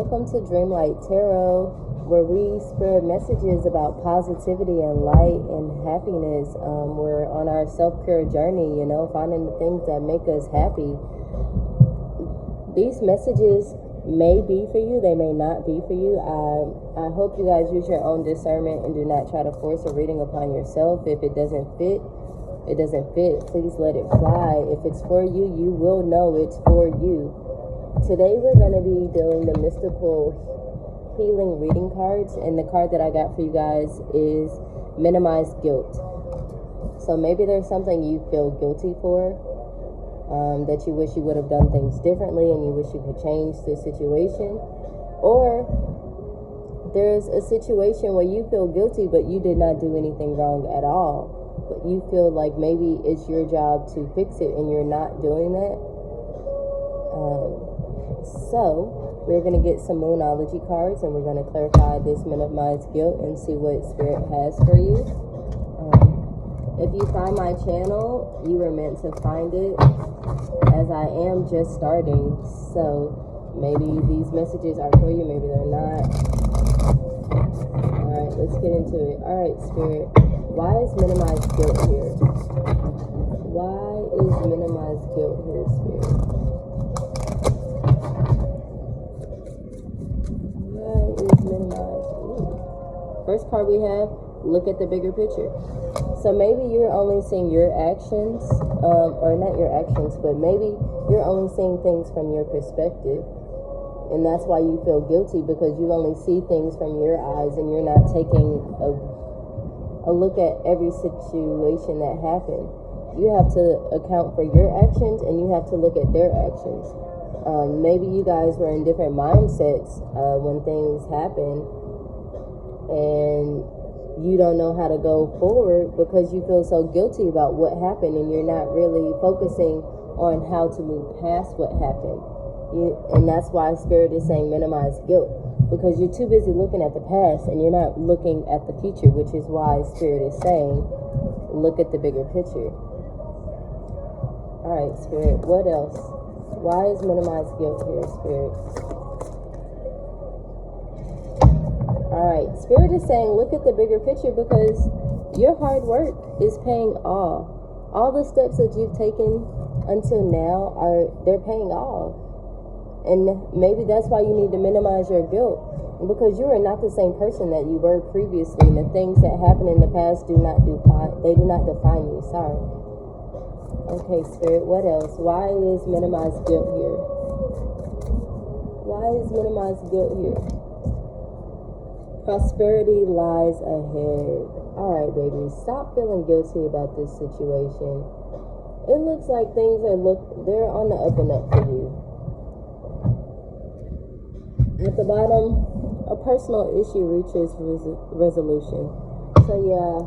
welcome to Dreamlight Tarot, where we spread messages about positivity and light and happiness. We're on our self-care journey, finding the things that make us happy. These messages may be for you, they may not be for you. I hope you guys use your own discernment and do not try to force a reading upon yourself. If it doesn't fit, it doesn't fit. Please let it fly. If it's for you, you will know it's for you. Today we're going to be doing the mystical healing reading cards, and the card that I got for you guys is minimize guilt. So maybe there's something you feel guilty for, that you wish you would have done things differently and you wish you could change the situation. Or there's a situation where you feel guilty but you did not do anything wrong at all, but you feel like maybe it's your job to fix it and you're not doing that. So we're going to get some Moonology cards and we're going to clarify this minimized guilt and see what Spirit has for you. If you find my channel, you were meant to find it, as I am just starting. So maybe these messages are for you, maybe they're not. Alright, let's get into it. Alright, Spirit, why is minimized guilt here? Why is minimized guilt here, Spirit? First card we have, look at the bigger picture. So maybe you're only seeing your actions, or not your actions, but maybe you're only seeing things from your perspective. And that's why you feel guilty, because you only see things from your eyes and you're not taking a look at every situation that happened. You have to account for your actions and you have to look at their actions. Maybe you guys were in different mindsets when things happen, and you don't know how to go forward because you feel so guilty about what happened and you're not really focusing on how to move past what happened. And that's why Spirit is saying minimize guilt, because you're too busy looking at the past and you're not looking at the future, which is why Spirit is saying look at the bigger picture. Alright, Spirit, what else? Why is minimized guilt here, Spirit? Alright, Spirit is saying look at the bigger picture, because your hard work is paying off. All the steps that you've taken until now, they're paying off. And maybe that's why you need to minimize your guilt, because you are not the same person that you were previously, and the things that happened in the past do not define you. Sorry. Okay, Spirit, what else? Why is minimized guilt here? Why is minimized guilt here? Prosperity lies ahead. Alright, baby, stop feeling guilty about this situation. It looks like things they're on the up and up for you. At the bottom, a personal issue reaches resolution. So yeah,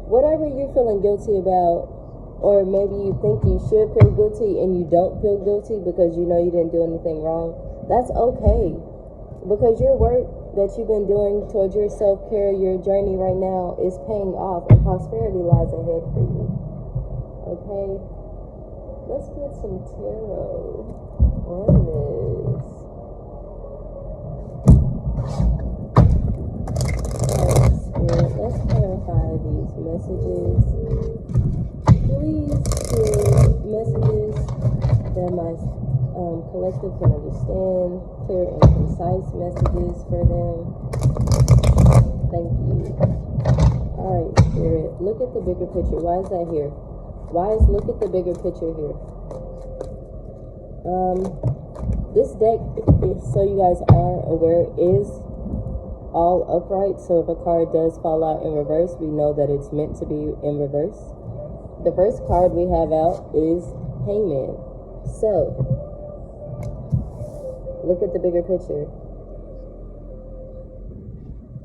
whatever you're feeling guilty about, or maybe you think you should feel guilty and you don't feel guilty because you know you didn't do anything wrong, that's okay. Because your work that you've been doing towards your self-care, your journey right now is paying off, and prosperity lies ahead for you. Okay? Let's get some tarot on this. Alright, Spirit, let's clarify these messages. Please give messages that my collective can understand, clear and concise messages for them. Thank you. Alright, Spirit, look at the bigger picture. Why is that here? Why is look at the bigger picture here? This deck, so you guys are aware, is all upright. So if a card does fall out in reverse, we know that it's meant to be in reverse. The first card we have out is Hangman. So look at the bigger picture.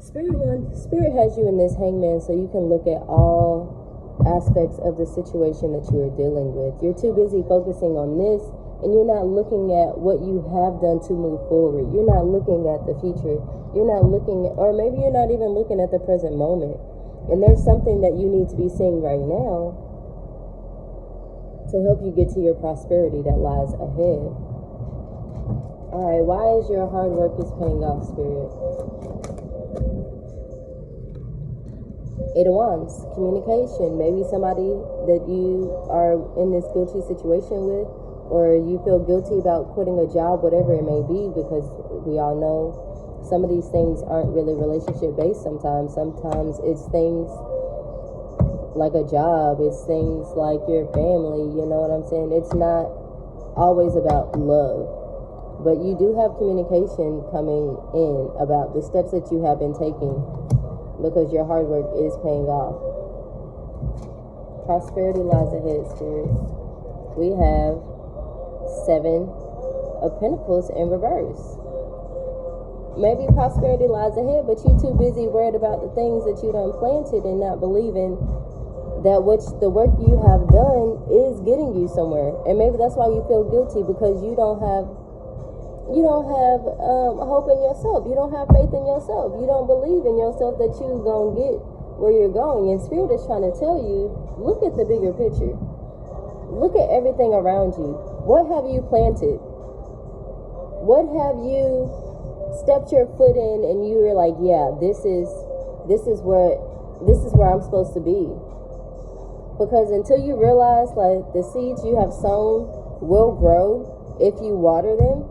Spirit has you in this Hangman so you can look at all aspects of the situation that you are dealing with. You're too busy focusing on this, and you're not looking at what you have done to move forward. You're not looking at the future. You're not looking at, or maybe you're not even looking at the present moment. And there's something that you need to be seeing right now to help you get to your prosperity that lies ahead. Alright, why is your hard work is paying off, Spirit? Eight of Wands, communication. Maybe somebody that you are in this guilty situation with, or you feel guilty about quitting a job, whatever it may be, because we all know some of these things aren't really relationship based sometimes. Sometimes it's things like a job, it's things like your family, you know what I'm saying? It's not always about love. But you do have communication coming in about the steps that you have been taking, because your hard work is paying off. Prosperity lies ahead, Spirit. We have 7 of Pentacles in reverse. Maybe prosperity lies ahead, but you're too busy worried about the things that you done planted and not believing that the work you have done is getting you somewhere. And maybe that's why you feel guilty, because you don't have hope in yourself. You don't have faith in yourself. You don't believe in yourself that you're going to get where you're going. And Spirit is trying to tell you, look at the bigger picture. Look at everything around you. What have you planted? What have you stepped your foot in and you were like, yeah, this is where I'm supposed to be. Because until you realize, like, the seeds you have sown will grow if you water them,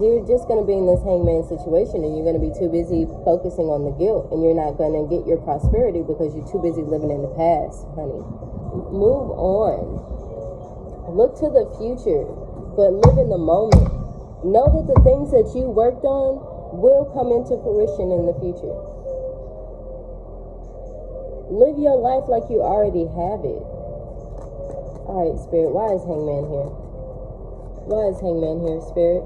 you're just going to be in this hangman situation, and you're going to be too busy focusing on the guilt, and you're not going to get your prosperity because you're too busy living in the past, honey. Move on. Look to the future, but live in the moment. Know that the things that you worked on will come into fruition in the future. Live your life like you already have it. All right, Spirit, why is Hangman here? Why is Hangman here, Spirit?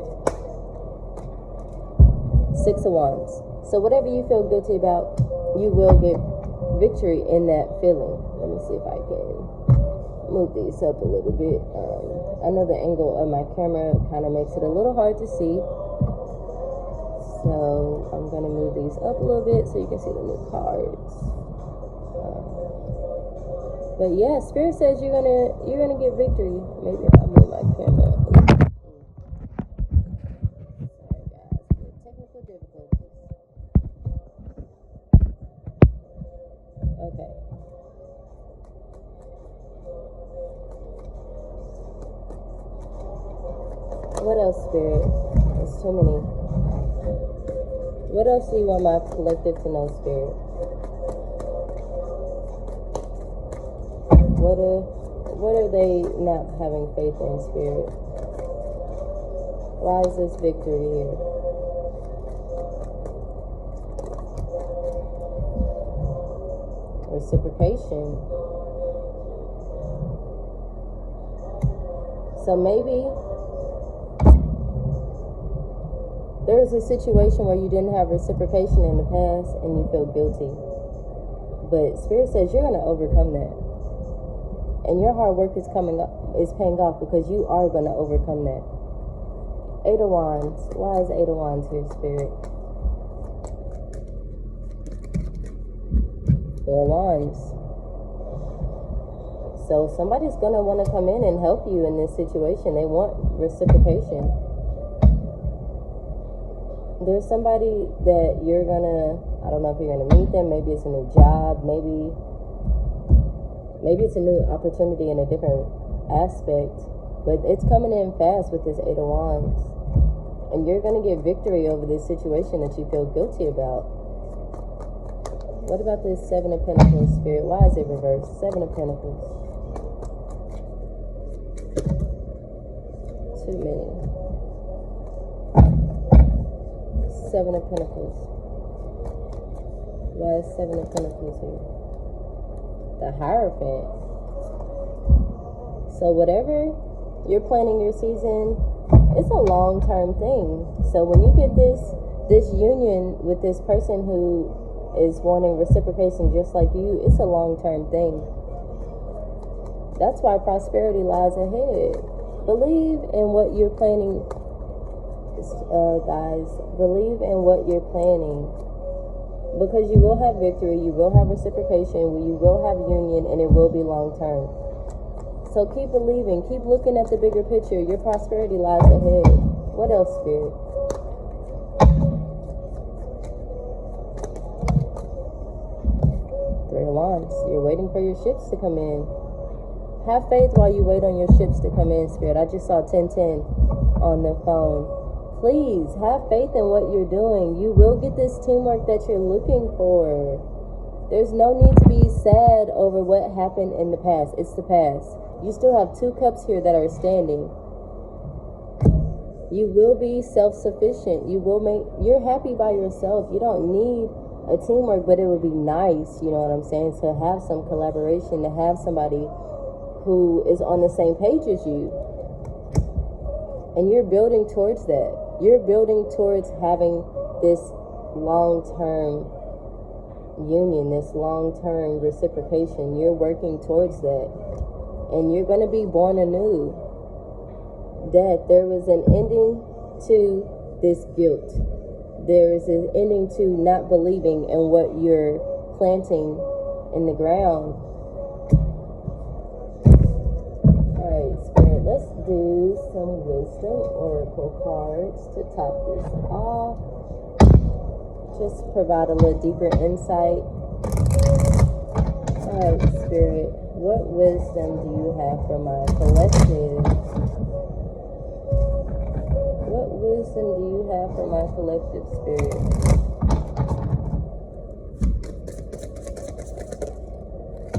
6 of Wands. So whatever you feel guilty about, you will get victory in that feeling. Let me see if I can move these up a little bit. I know the angle of my camera kind of makes it a little hard to see. So I'm going to move these up a little bit so you can see the new cards. But yeah, Spirit says you're gonna get victory. Maybe I'll move my camera. Technical difficulties. Okay. What else, Spirit? There's too many. What else do you want my collective to know, Spirit? What are they not having faith in, Spirit? Why is this victory here? Reciprocation. So maybe there's a situation where you didn't have reciprocation in the past and you feel guilty. But Spirit says you're going to overcome that. And your hard work is paying off, because you are going to overcome that. 8 of Wands. Why is 8 of Wands here, Spirit? 4 of Wands. So somebody's going to want to come in and help you in this situation. They want reciprocation. There's somebody that you're going to, I don't know if you're going to meet them. Maybe it's a new job. Maybe it's a new opportunity in a different aspect, but it's coming in fast with this 8 of Wands. And you're going to get victory over this situation that you feel guilty about. What about this 7 of Pentacles, Spirit? Why is it reversed? 7 of Pentacles. Too many. 7 of Pentacles. Why is 7 of Pentacles here? The Hierophant. So whatever you're planning your season, it's a long-term thing. So when you get this union with this person who is wanting reciprocation just like you, it's a long-term thing. That's why prosperity lies ahead. Believe in what you're planning, guys. Believe in what you're planning. Because you will have victory, you will have reciprocation, you will have union, and it will be long term. So keep believing, keep looking at the bigger picture. Your prosperity lies ahead. What else, Spirit? Three of Wands. You're waiting for your ships to come in. Have faith while you wait on your ships to come in, Spirit. I just saw 1010 on the phone. Please have faith in what you're doing. You will get this teamwork that you're looking for. There's no need to be sad over what happened in the past. It's the past. You still have 2 cups here that are standing. You will be self-sufficient. You're happy by yourself. You don't need a teamwork, but it would be nice, you know what I'm saying, to have some collaboration, to have somebody who is on the same page as you. And you're building towards that. You're building towards having this long-term union, this long-term reciprocation. You're working towards that. And you're going to be born anew. That there was an ending to this guilt. There is an ending to not believing in what you're planting in the ground. Alright, Spirit, let's do some wisdom oracle cards to top this off. Just provide a little deeper insight. Alright, Spirit, what wisdom do you have for my collective? What wisdom do you have for my collective, Spirit?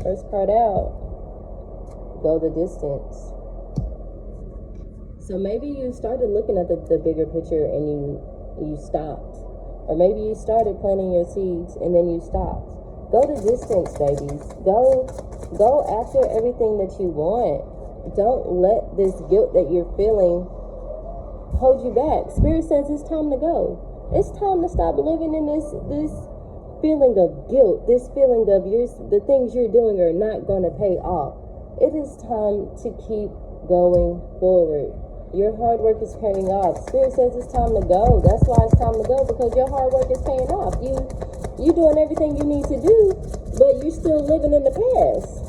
First card out. Go the distance. So maybe you started looking at the bigger picture and you stopped. Or maybe you started planting your seeds and then you stopped. Go the distance, babies. Go after everything that you want. Don't let this guilt that you're feeling hold you back. Spirit says it's time to go. It's time to stop living in this feeling of guilt, this feeling of the things you're doing are not going to pay off. It is time to keep going forward. Your hard work is paying off. Spirit says it's time to go. That's why it's time to go, because your hard work is paying off. You doing everything you need to do, but you're still living in the past.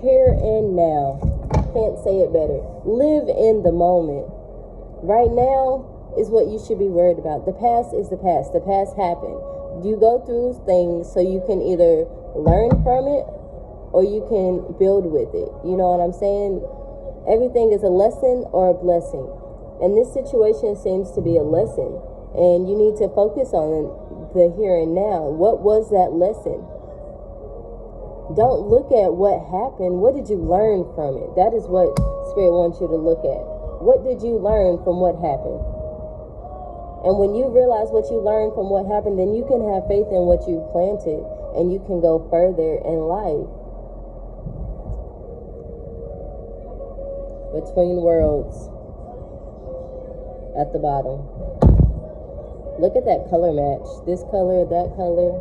Here and now. Can't say it better. Live in the moment. Right now is what you should be worried about. The past is the past. The past happened. You go through things so you can either learn from it or you can build with it. You know what I'm saying? Everything is a lesson or a blessing. And this situation seems to be a lesson. And you need to focus on the here and now. What was that lesson? Don't look at what happened. What did you learn from it? That is what Spirit wants you to look at. What did you learn from what happened? And when you realize what you learned from what happened, then you can have faith in what you planted and you can go further in life. Between worlds at the bottom. Look at that color match. This color, that color.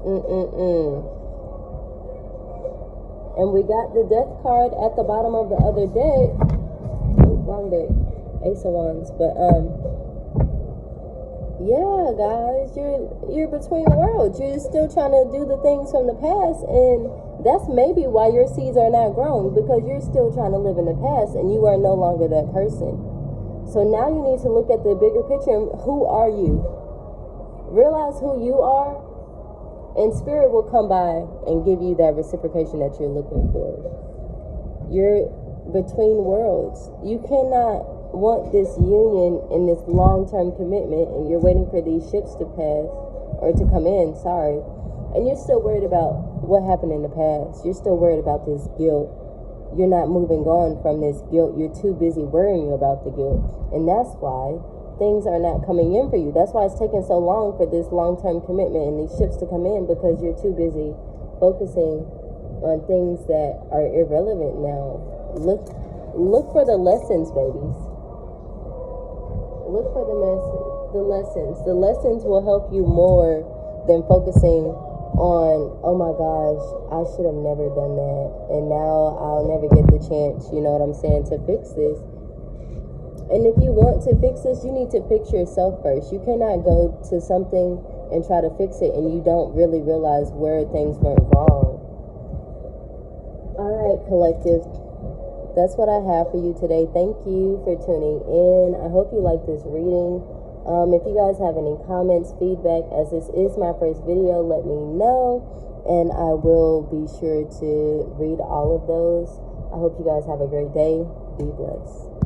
And we got the death card at the bottom of the other deck. Oh, wrong deck. Ace of Wands. But yeah, guys, you're between worlds. You're still trying to do the things from the past, and that's maybe why your seeds are not grown, because you're still trying to live in the past and you are no longer that person. So now you need to look at the bigger picture. Who are you? Realize who you are. And Spirit will come by and give you that reciprocation that you're looking for. You're between worlds. You cannot want this union and this long-term commitment, and you're waiting for these ships to pass, or to come in, sorry. And you're still worried about what happened in the past. You're still worried about this guilt. You're not moving on from this guilt. You're too busy worrying about the guilt. And that's why things are not coming in for you. That's why it's taking so long for this long-term commitment and these ships to come in, because you're too busy focusing on things that are irrelevant now. Look for the lessons, babies. Look for the lessons. The lessons will help you more than focusing on, oh my gosh, I should have never done that, and now I'll never get the chance, you know what I'm saying, to fix this. And if you want to fix this, you need to fix yourself first. You cannot go to something and try to fix it and you don't really realize where things went wrong. All right, collective. that's what I have for you today. Thank you for tuning in. I hope you like this reading. If you guys have any comments, feedback, as this is my first video, let me know, and I will be sure to read all of those. I hope you guys have a great day. Be blessed.